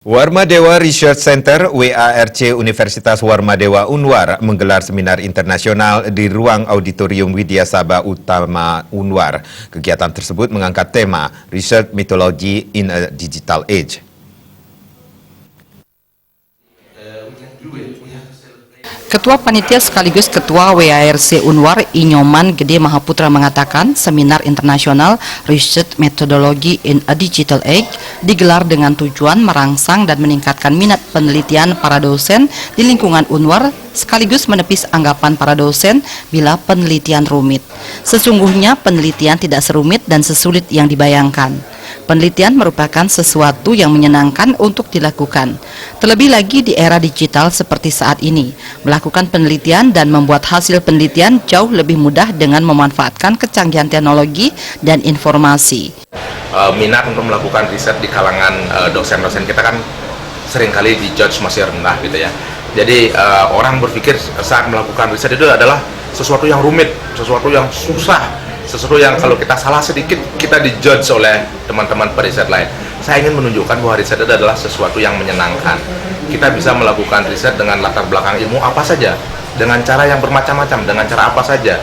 Warmadewa Research Center WARC Universitas Warmadewa Unwar menggelar seminar internasional di ruang auditorium Widya Sabha Utama Unwar. Kegiatan tersebut mengangkat tema Research Methodology in a Digital Age. Ketua Panitia sekaligus Ketua WARC Unwar Inyoman Gede Mahaputra mengatakan seminar internasional Research Methodology in a Digital Age digelar dengan tujuan merangsang dan meningkatkan minat penelitian para dosen di lingkungan Unwar sekaligus menepis anggapan para dosen bila penelitian rumit. Sesungguhnya penelitian tidak serumit dan sesulit yang dibayangkan. Penelitian merupakan sesuatu yang menyenangkan untuk dilakukan. Terlebih lagi di era digital seperti saat ini, melakukan penelitian dan membuat hasil penelitian jauh lebih mudah dengan memanfaatkan kecanggihan teknologi dan informasi. Minat untuk melakukan riset di kalangan dosen-dosen kita kan seringkali dijudge masih rendah gitu ya. Jadi orang berpikir saat melakukan riset itu adalah sesuatu yang rumit, sesuatu yang susah, sesuatu yang kalau kita salah sedikit kita dijudge oleh teman-teman periset lain. Saya ingin menunjukkan bahwa riset itu adalah sesuatu yang menyenangkan. Kita bisa melakukan riset dengan latar belakang ilmu apa saja, dengan cara yang bermacam-macam, dengan cara apa saja.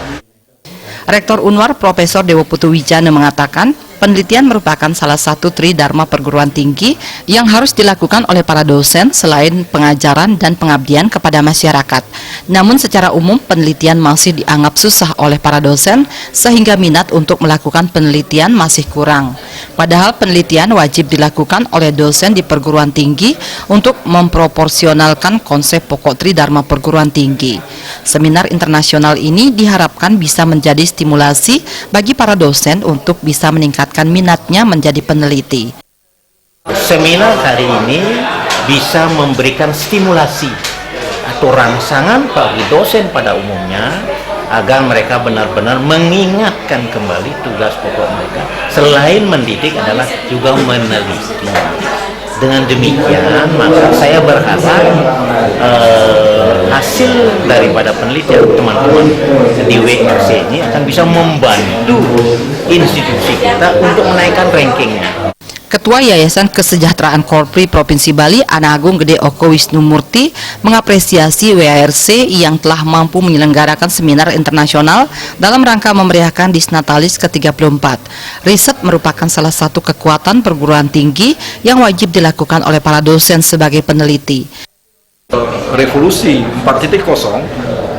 Rektor Unwar Profesor Dewo Putu Wijana mengatakan penelitian merupakan salah satu tridharma perguruan tinggi yang harus dilakukan oleh para dosen selain pengajaran dan pengabdian kepada masyarakat. Namun secara umum penelitian masih dianggap susah oleh para dosen sehingga minat untuk melakukan penelitian masih kurang. Padahal penelitian wajib dilakukan oleh dosen di perguruan tinggi untuk memproporsionalkan konsep pokok tridharma perguruan tinggi. Seminar internasional ini diharapkan bisa menjadi stimulasi bagi para dosen untuk bisa meningkatkan minatnya menjadi peneliti. Seminar hari ini bisa memberikan stimulasi atau rangsangan bagi dosen pada umumnya agar mereka benar-benar mengingatkan kembali tugas pokok mereka. Selain mendidik adalah juga meneliti. Dengan demikian maka saya berharap hasil daripada penelitian teman-teman di WARC ini akan bisa membantu institusi kita untuk menaikkan rankingnya. Ketua Yayasan Kesejahteraan Korpri Provinsi Bali, Ana Agung Gede Oko Wisnu Murti, mengapresiasi WARC yang telah mampu menyelenggarakan seminar internasional dalam rangka memeriahkan Disnatalis ke-34. Riset merupakan salah satu kekuatan perguruan tinggi yang wajib dilakukan oleh para dosen sebagai peneliti. Revolusi 4.0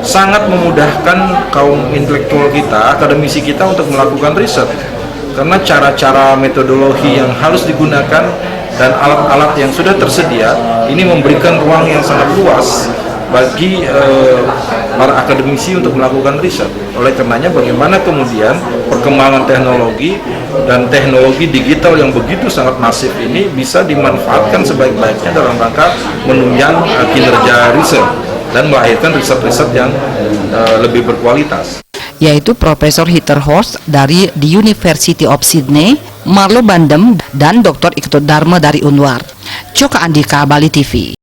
sangat memudahkan kaum intelektual kita, akademisi kita untuk melakukan riset. Karena cara-cara metodologi yang harus digunakan dan alat-alat yang sudah tersedia ini memberikan ruang yang sangat luas bagi para akademisi untuk melakukan riset. Oleh karenanya bagaimana kemudian perkembangan teknologi dan teknologi digital yang begitu sangat masif ini bisa dimanfaatkan sebaik-baiknya dalam rangka menunjang kinerja riset dan melahirkan riset-riset yang lebih berkualitas. Yaitu Profesor Heather Horst dari The University of Sydney, Marlo Bandem, dan Dr. Ikto Dharma dari Unwar. Coka Andika, Bali TV.